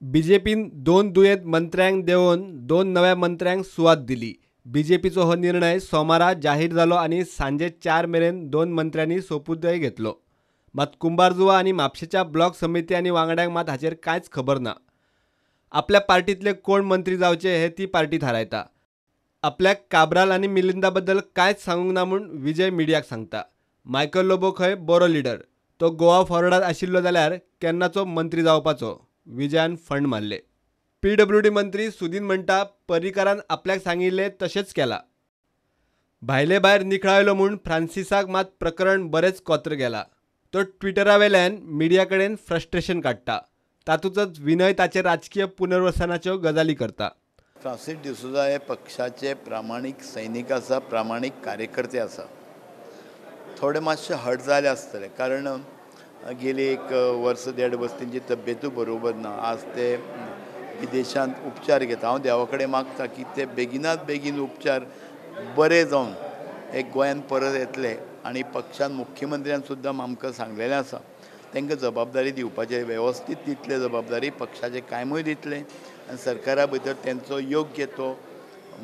बीजेपीन 2 दुयेंत मंत्र्यांक देऊन 2 नव्या मंत्र्यांक सुवात दिली। बीजेपीचो हो निर्णय सोमारा जाहीर जालो आणि सांजे 4 मेरेन 2 मंत्र्यांनी सोपुतय घेतलो। मात कुंभारजुवा आणि म्हापशेच्या ब्लॉक समिती आणि वांगड्यांक मात हाचेर कांयच खबर ना। आपल्या पार्टीतले कोण मंत्री जावचे हे ती पार्टी थारायता। आपल्याक काब्राल आणि मिलिंदा बद्दल कांयच सांगूंक ना म्हूण विजय मिडियाक सांगता। मायकल लोबो खंय बरो लीडर, तो गोवा फॉरवर्डात आशिल्लो जाल्यार केन्नाचो मंत्री जावपाचो, विजयान फंड मारले। PWD मंत्री सुदीन म्हणटा पर्रीकारान आपल्याक सांगिल्ले तशेंच केला। भायले भायर निखळायलो म्हूण फ्रांसिसाक मात प्रकरण बरेच कोत्र गेला। तो ट्विटरावेल्यान मिडिया कडेन फ्रस्ट्रेशन काडटा। तातूंतच विनय ताचे राजकीय पुनर्वसनाच्यो गजाली करता। फ्रांसीस डिसोजा हे पक्षाचे प्रामाणीक सैनीक आसा, प्रामाणीक कार्यकर्ते आसा। थोडे मातशे हट जाले आसतले कारण गेली एक वर्स 1.5 वर्स तेंची तब्येतूय बरोबर ना। आज ते विदेशांत उपचार घेता। हांव देवा कडेन मागता की ते बेगिनात बेगीन उपचार बरे जावन एक गोंयांत परत येतले आनी पक्षान मुख्यमंत्र्यान सुद्दां आमकां सांगलेलें आसा तांकां जबाबदारी दिवपाचे, वेवस्थीत दितले जबाबदारी, पक्षाचे कायमूय दितले आनी सरकारा भितर तेंचो योग्य तो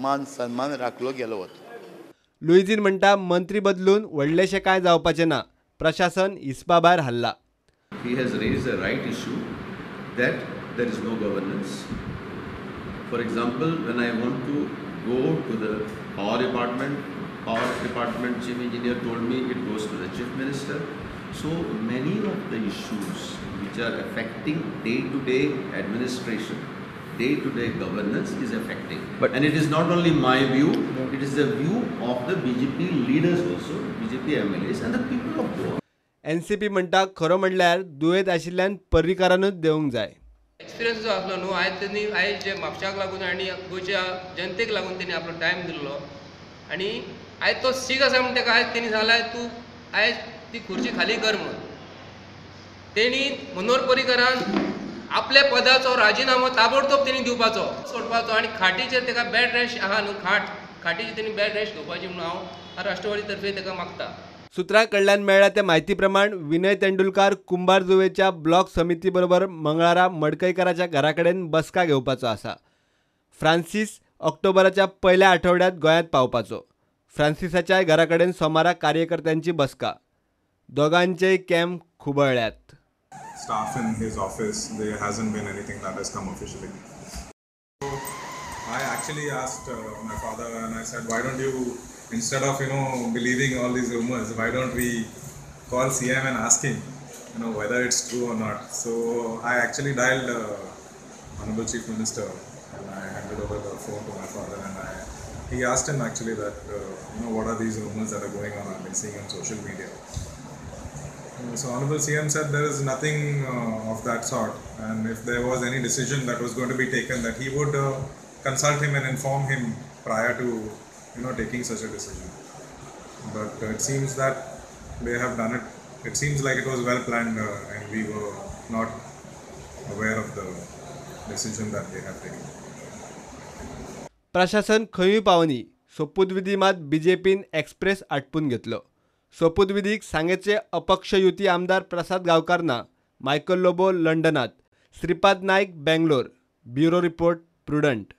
मान सन्मान राखलो गेलो वता। लुईजीन म्हणटा मंत्री बदलून व्हडलेशें कांय जावपाचें ना, प्रशासन हिसपा भायर हल्ला। He has raised a right issue that there is no governance. For example, when I want to go to the power department chief engineer told me it goes to the chief minister. So many of the issues which are affecting day-to-day administration, day-to-day governance is affecting. And it is not only my view, it is the view of the BJP leaders also, BJP MLAs and the people of Goa. NCP म्हणटा खरो म्हणल्यार दुयेंत आशिल्ल्यान पर्रीकारानूच देवंक जाय। Experience जो आसलो न्हू, आयज जे म्हापशाक लागून आनी गोंयच्या जनतेक लागून तेणी आपलो टायम दिल्लो आनी आयज तो सीख आसा म्हणटा ताका आयज तेणी सांगला तूं आयज ती खुर्ची खाली कर म्हूण। तेणी मनोहर पर्रीकारान आपल्या पदाचो राजिनामो ताबडतोब तेणी दिवपाचो, सोडपाचो आनी खाटीचेर ताका बॅड रॅश आहा न्हू, खाटीचेर तेणी बॅड रॅश घेवपाची म्हणून हांव राष्ट्रवादी तर्फे ताका मागता। सुत्रां कडल्यान मेळ्ळ्या त्या म्हायती प्रमाण विनय तेंडुलकार कुंभारजुवेच्या ब्लॉक समिती बरोबर मंगळारा मडकईकाराच्या घरा कडेन बसका घेवपाचो आसा। फ्रांसीस ऑक्टोबराच्या पयल्या आठवड्यात गोंयांत पावपाचो। फ्रांसिसाच्या घरा कडेन सोमारा कार्यकर्त्यांची बसका। दोगांचेय camp खुबळ्ळ्यात। Staff in his office, there hasn't been anything that has come officially. So I actually asked my father and I said, why don't you, instead of believing all these rumors, why don't we call CM and ask him whether it's true or not. So I actually dialed Honorable Chief Minister and I handed over the phone to my father and he asked him actually that what are these rumors that are going on, I've been seeing on social media. So Honorable CM said there is nothing of that sort, and if there was any decision that was going to be taken, that he would consult him and inform him prior to taking such a decision. But it seems that they have done it. It seems like it was well planned and we were not aware of the decision that they have taken. प्रशासन खंयूय पावनी, सोपुतविधी मात बीजेपीन express आटपून घेतलो। सोपुतविधीक सांगेचे अपक्ष युती आमदार प्रसाद गांवकार ना, मायकल लोबो लंडनात, Shripad Naik Bangalore. Bureau report prudent.